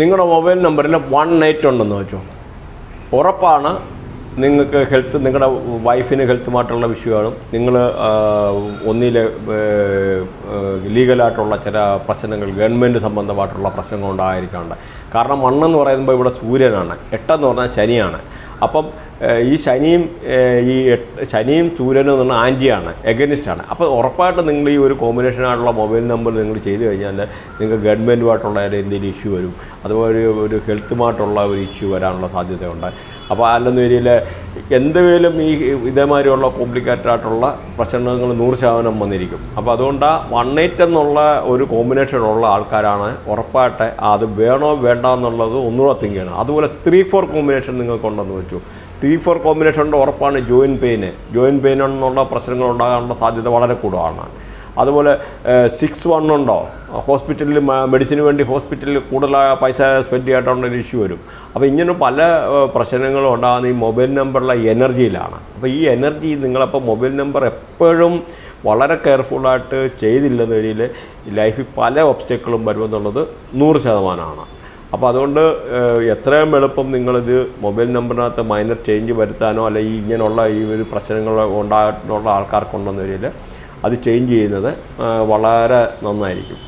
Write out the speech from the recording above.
നിങ്ങളുടെ മൊബൈൽ നമ്പറിൽ 18 ഉണ്ടെന്ന് വെച്ചോ, ഉറപ്പാണ് നിങ്ങൾക്ക് ഹെൽത്ത്, നിങ്ങളുടെ വൈഫിന് ഹെൽത്തുമായിട്ടുള്ള വിഷയമാണ്. നിങ്ങൾ ഒന്നിൽ ലീഗലായിട്ടുള്ള ചില പ്രശ്നങ്ങൾ, ഗവൺമെൻറ് സംബന്ധമായിട്ടുള്ള പ്രശ്നങ്ങൾ ഉണ്ടായിരിക്കാറുണ്ട്. കാരണം മണ്ണെന്ന് പറയുമ്പോൾ ഇവിടെ സൂര്യനാണ്, 8 എന്ന് പറഞ്ഞാൽ ശനിയാണ്. അപ്പം ഈ ശനിയും സൂര്യനും എന്ന് പറഞ്ഞാൽ ആൻറ്റിയാണ്, എഗനിസ്റ്റാണ്. അപ്പോൾ ഉറപ്പായിട്ടും നിങ്ങൾ ഈ ഒരു കോമ്പിനേഷനായിട്ടുള്ള മൊബൈൽ നമ്പർ നിങ്ങൾ ചെയ്ത് കഴിഞ്ഞാൽ നിങ്ങൾക്ക് ഗവൺമെൻറ്റുമായിട്ടുള്ള എന്തെങ്കിലും ഇഷ്യൂ വരും, അതുപോലെ ഒരു ഹെൽത്തുമായിട്ടുള്ള ഒരു ഇഷ്യൂ വരാനുള്ള സാധ്യതയുണ്ട്. അപ്പോൾ അല്ലെന്ന രീതിയിൽ എന്തെങ്കിലും ഈ ഇതേമാതിരിയുള്ള കോംപ്ലിക്കേറ്റഡ് ആയിട്ടുള്ള പ്രശ്നങ്ങൾ 100% വന്നിരിക്കും. അപ്പോൾ അതുകൊണ്ട് 18 എന്നുള്ള ഒരു കോമ്പിനേഷനുള്ള ആൾക്കാരാണ് ഉറപ്പായിട്ട് അത് വേണോ വേണ്ട എന്നുള്ളത് ഒന്നുകൂടെ തിങ്ക് ചെയ്യണം. അതുപോലെ 3-4 കോമ്പിനേഷൻ നിങ്ങൾക്കുണ്ടെന്ന് വെച്ചു, 3-4 കോമ്പിനേഷൻ്റെ ഉറപ്പാണ് ജോയിൻ പെയിൻ എന്നുള്ള പ്രശ്നങ്ങൾ ഉണ്ടാകാനുള്ള സാധ്യത വളരെ കൂടുതലാണ്. അതുപോലെ 6-1 ഉണ്ടോ, ഹോസ്പിറ്റലിൽ മെഡിസിന് വേണ്ടി ഹോസ്പിറ്റലിൽ കൂടുതൽ പൈസ സ്പെൻഡ് ചെയ്യായിട്ടുള്ളൊരു ഇഷ്യൂ വരും. അപ്പോൾ ഇങ്ങനെ പല പ്രശ്നങ്ങളും ഉണ്ടാകുന്ന ഈ മൊബൈൽ നമ്പറിലെ എനർജിയിലാണ്. അപ്പോൾ ഈ എനർജി നിങ്ങളപ്പോൾ മൊബൈൽ നമ്പർ എപ്പോഴും വളരെ കെയർഫുള്ളായിട്ട് ചെയ്തില്ലെന്ന രീതിയിൽ ലൈഫിൽ പല ഒബ്സ്റ്റക്കിളും വരുമെന്നുള്ളത് 100%. അപ്പോൾ അതുകൊണ്ട് എത്രയും എളുപ്പം നിങ്ങളിത് മൊബൈൽ നമ്പറിനകത്ത് മൈനർ ചേഞ്ച് വരുത്താനോ അല്ലെങ്കിൽ ഇങ്ങനെയുള്ള ഈ ഒരു പ്രശ്നങ്ങൾ ഉണ്ടായിട്ടുള്ള ആൾക്കാർക്കുണ്ടെന്ന രീതിയിൽ അത് ചേഞ്ച് ചെയ്യുന്നത് വളരെ നന്നായിരിക്കും.